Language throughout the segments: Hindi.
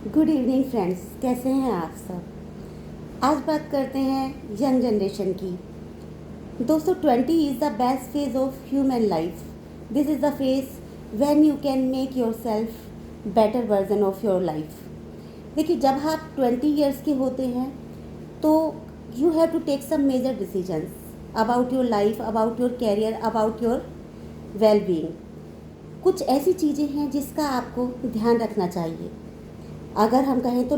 गुड इवनिंग फ्रेंड्स, कैसे हैं आप सब। आज बात करते हैं यंग जनरेशन की। दोस्तों, 20 is the best phase of human life. This is the phase when you can make yourself better version of your life. देखिए, जब आप 20 ईयर्स के होते हैं तो you have to take some major decisions about your life, about your career, about your well being. कुछ ऐसी चीज़ें हैं जिसका आपको ध्यान रखना चाहिए। अगर हम कहें तो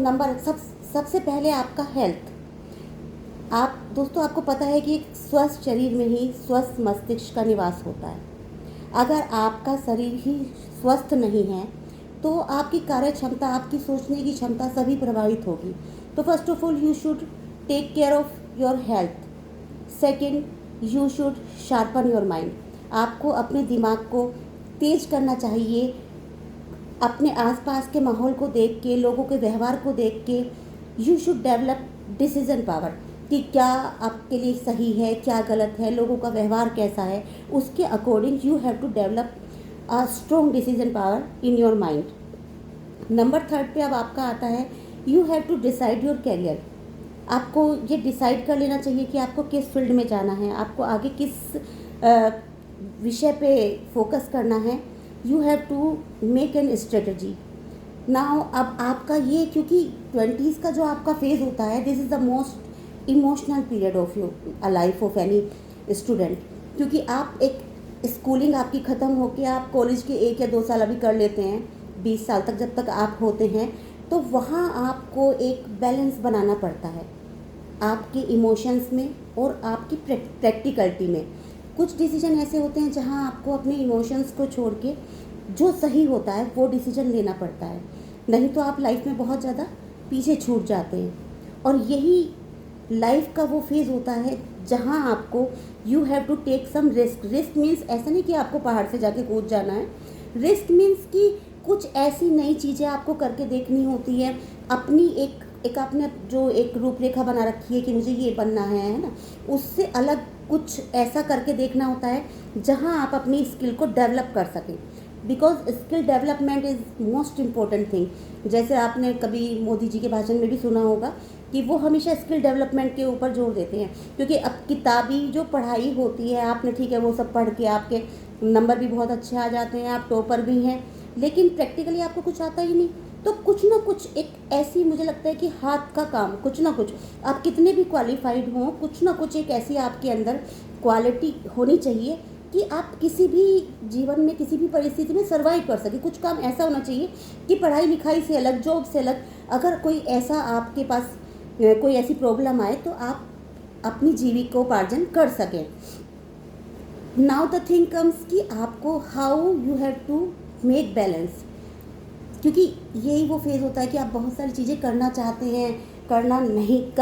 सबसे पहले आपका हेल्थ। आप दोस्तों, आपको पता है कि एक स्वस्थ शरीर में ही स्वस्थ मस्तिष्क का निवास होता है। अगर आपका शरीर ही स्वस्थ नहीं है तो आपकी कार्य क्षमता, आपकी सोचने की क्षमता सभी प्रभावित होगी। तो first of all you should take care of your health. Second, you should sharpen your mind. आपको अपने दिमाग को तेज करना चाहिए। अपने आसपास के माहौल को देख के, लोगों के व्यवहार को देख के you should develop decision power कि क्या आपके लिए सही है, क्या गलत है, लोगों का व्यवहार कैसा है। उसके according you have to develop a strong decision power in your mind. Number third पे अब आपका आता है, you have to decide your career. आपको ये डिसाइड कर लेना चाहिए कि आपको किस फील्ड में जाना है, आपको आगे किस विषय पे फोकस करना है। You have to make an strategy now. अब आपका ये, क्योंकि 20s का जो आपका फेज़ होता है, this is the most emotional period of your life of any student. क्योंकि आप एक स्कूलिंग आपकी ख़त्म होकर आप कॉलेज के 1 या 2 साल अभी कर लेते हैं, 20 साल तक जब तक आप होते हैं, तो वहाँ आपको एक बैलेंस बनाना पड़ता है आपके इमोशंस में और आपकी प्रैक्टिकलिटी में। कुछ डिसीजन ऐसे होते हैं जहाँ आपको अपने इमोशंस को छोड़ के जो सही होता है वो डिसीजन लेना पड़ता है, नहीं तो आप लाइफ में बहुत ज़्यादा पीछे छूट जाते हैं। और यही लाइफ का वो फेज़ होता है जहाँ आपको you have to take some risk. Risk means ऐसा नहीं कि आपको पहाड़ से जाके कूद जाना है। रिस्क मीन्स कि कुछ ऐसी नई चीज़ें आपको करके देखनी होती है। अपनी एक आपने जो एक रूपरेखा बना रखी है कि मुझे ये बनना है ना, उससे अलग कुछ ऐसा करके देखना होता है जहाँ आप अपनी स्किल को डेवलप कर सकें। Because skill development is most important thing. जैसे आपने कभी मोदी जी के भाषण में भी सुना होगा कि वो हमेशा स्किल डेवलपमेंट के ऊपर जोर देते हैं। क्योंकि अब किताबी जो पढ़ाई होती है, आपने ठीक है वो सब पढ़ के आपके नंबर भी बहुत अच्छे आ जाते हैं, आप टॉपर भी हैं, लेकिन प्रैक्टिकली आपको कुछ आता ही नहीं। तो कुछ ना कुछ एक ऐसी, मुझे लगता है कि हाथ का काम, कुछ ना कुछ, आप कितने भी क्वालिफाइड हों, कुछ ना कुछ एक ऐसी आपके अंदर क्वालिटी होनी चाहिए कि आप किसी भी जीवन में, किसी भी परिस्थिति में सर्वाइव कर सके। कुछ काम ऐसा होना चाहिए कि पढ़ाई लिखाई से अलग, जॉब से अलग, अगर कोई ऐसा आपके पास कोई ऐसी प्रॉब्लम आए तो आप अपनी जीविकोपार्जन कर सकें। नाउ द थिंग कम्स कि आपको how you have to make balance. क्योंकि यही वो फेज़ होता है कि आप बहुत सारी चीज़ें करना चाहते हैं, कर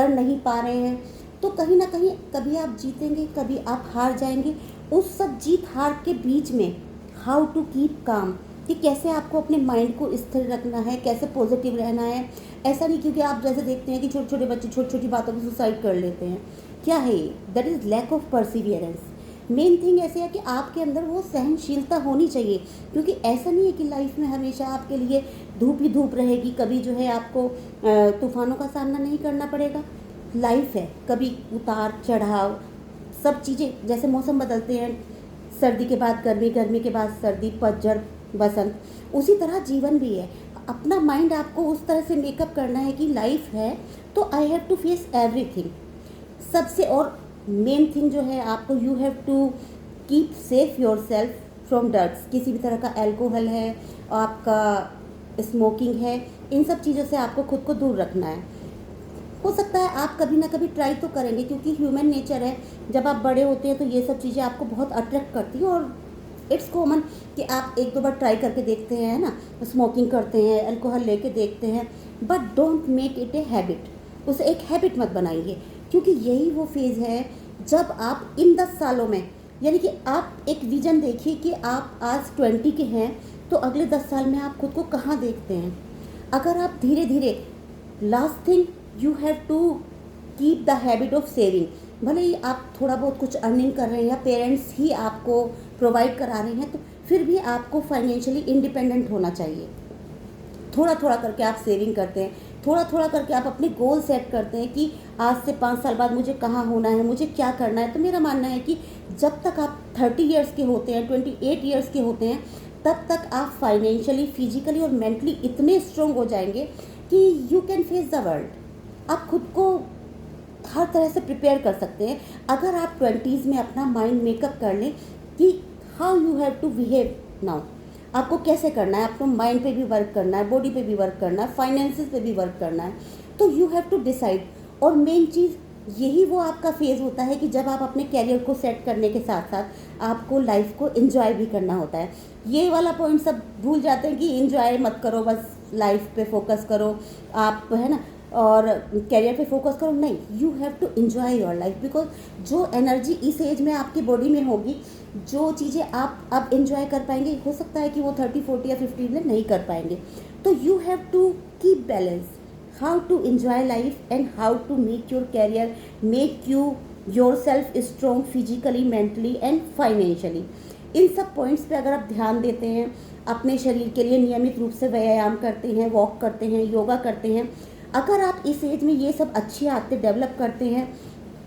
नहीं पा रहे हैं, तो कहीं ना कहीं कभी आप जीतेंगे, कभी आप हार जाएंगे। उस सब जीत हार के बीच में हाउ टू कीप काम, कि कैसे आपको अपने माइंड को स्थिर रखना है, कैसे पॉजिटिव रहना है। ऐसा नहीं, क्योंकि आप जैसे देखते हैं कि छोटे छोटे बच्चे छोटी छोटी बातों पर सुसाइड कर लेते हैं। क्या है? That is lack of perseverance. Main thing ऐसे है कि आपके अंदर वो सहनशीलता होनी चाहिए। क्योंकि ऐसा नहीं है कि लाइफ में हमेशा आपके लिए धूप ही धूप रहेगी, कभी जो है आपको तूफ़ानों का सामना नहीं करना पड़ेगा। लाइफ है, कभी उतार चढ़ाव, सब चीज़ें, जैसे मौसम बदलते हैं, सर्दी के बाद गर्मी, गर्मी के बाद सर्दी, पतझड़, बसंत, उसी तरह जीवन भी है। अपना माइंड आपको उस तरह से मेकअप करना है कि लाइफ है तो I have to face everything. सबसे और मेन थिंग जो है, आपको you have to keep safe yourself from drugs. किसी भी तरह का अल्कोहल है, आपका स्मोकिंग है, इन सब चीज़ों से आपको खुद को दूर रखना है। हो सकता है आप कभी ना कभी ट्राई तो करेंगे, क्योंकि ह्यूमन नेचर है, जब आप बड़े होते हैं तो ये सब चीज़ें आपको बहुत अट्रैक्ट करती हैं। और इट्स कॉमन कि आप 1-2 बार ट्राई करके देखते हैं ना, स्मोकिंग करते हैं, अल्कोहल लेके देखते हैं, but don't make it a habit. उसे एक हैबिट मत बनाइए। क्योंकि यही वो फेज़ है जब आप इन 10 सालों में, यानी कि आप एक विज़न देखिए कि आप आज 20 के हैं तो अगले 10 साल में आप खुद को कहाँ देखते हैं। अगर आप धीरे धीरे, last thing you have to keep the habit of saving. भले ही आप थोड़ा बहुत कुछ अर्निंग कर रहे हैं या पेरेंट्स ही आपको प्रोवाइड करा रहे हैं, तो फिर भी आपको फाइनेंशियली इंडिपेंडेंट होना चाहिए। थोड़ा थोड़ा करके आप सेविंग करते हैं, थोड़ा थोड़ा करके आप अपने गोल सेट करते हैं कि आज से 5 साल बाद मुझे कहाँ होना है, मुझे क्या करना है। तो मेरा मानना है कि जब तक आप 30 ईयर्स के होते हैं, 28 ईयर्स के होते हैं, तब तक आप फाइनेंशियली, फिजिकली और मेंटली इतने स्ट्रॉन्ग हो जाएंगे कि you can face the world. आप खुद को हर तरह से प्रिपेयर कर सकते हैं अगर आप 20s में अपना माइंड मेकअप कर लें कि how you have to behave now. आपको कैसे करना है, आपको माइंड पे भी वर्क करना है, बॉडी पे भी वर्क करना है, फाइनेंसेस पे भी वर्क करना है। तो यू हैव टू डिसाइड। और मेन चीज़ यही वो आपका फेज़ होता है कि जब आप अपने कैरियर को सेट करने के साथ साथ आपको लाइफ को एंजॉय भी करना होता है। ये वाला पॉइंट सब भूल जाते हैं कि एंजॉय मत करो, बस लाइफ पे फोकस करो आप, है ना, और कैरियर पे फोकस करो। नहीं, you have to enjoy your life, because जो एनर्जी इस एज में आपकी बॉडी में होगी, जो चीज़ें आप अब एंजॉय कर पाएंगे, हो सकता है कि वो 30, 40 या 50 में नहीं कर पाएंगे। तो you have to keep balance, how to enjoy life and how to make your career, make you your self strong physically, mentally and financially. इन सब पॉइंट्स पे अगर आप ध्यान देते हैं, अपने शरीर के लिए नियमित रूप से व्यायाम करते हैं, वॉक करते हैं, योगा करते हैं, अगर आप इस एज में ये सब अच्छी आदतें डेवलप करते हैं,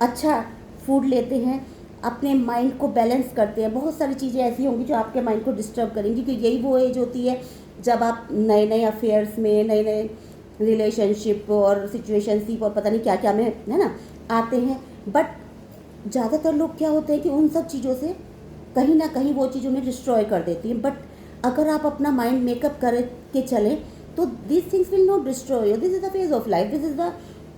अच्छा फूड लेते हैं, अपने माइंड को बैलेंस करते हैं, बहुत सारी चीज़ें ऐसी होंगी जो आपके माइंड को डिस्टर्ब करेंगी, क्योंकि यही वो एज होती है जब आप नए नए अफेयर्स में, नए नए रिलेशनशिप और सिचुएशनशिप और पता नहीं क्या क्या में, है ना, आते हैं। बट ज़्यादातर लोग क्या होते हैं कि उन सब चीज़ों से कहीं ना कहीं वो चीज़ उन्हें डिस्ट्रॉय कर देती है। बट अगर आप अपना माइंड मेकअप करके चलें तो this things will not destroy you. This is the phase of life, this is the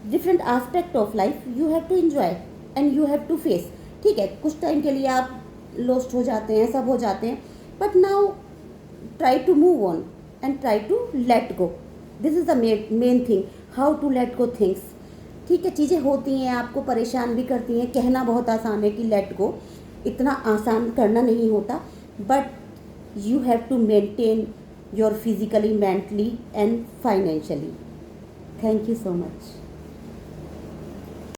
different aspect of life. You have to enjoy and you have to face. ठीक है, कुछ टाइम के लिए आप लॉस्ट हो जाते हैं, सब हो जाते हैं, but now try to move on and try to let go. This is the main thing, how to let go things. ठीक है, चीज़ें होती हैं, आपको परेशान भी करती हैं, कहना बहुत आसान है कि लेट गो, इतना आसान करना नहीं होता। But you have to maintain your physically, mentally and financially. Thank you so much.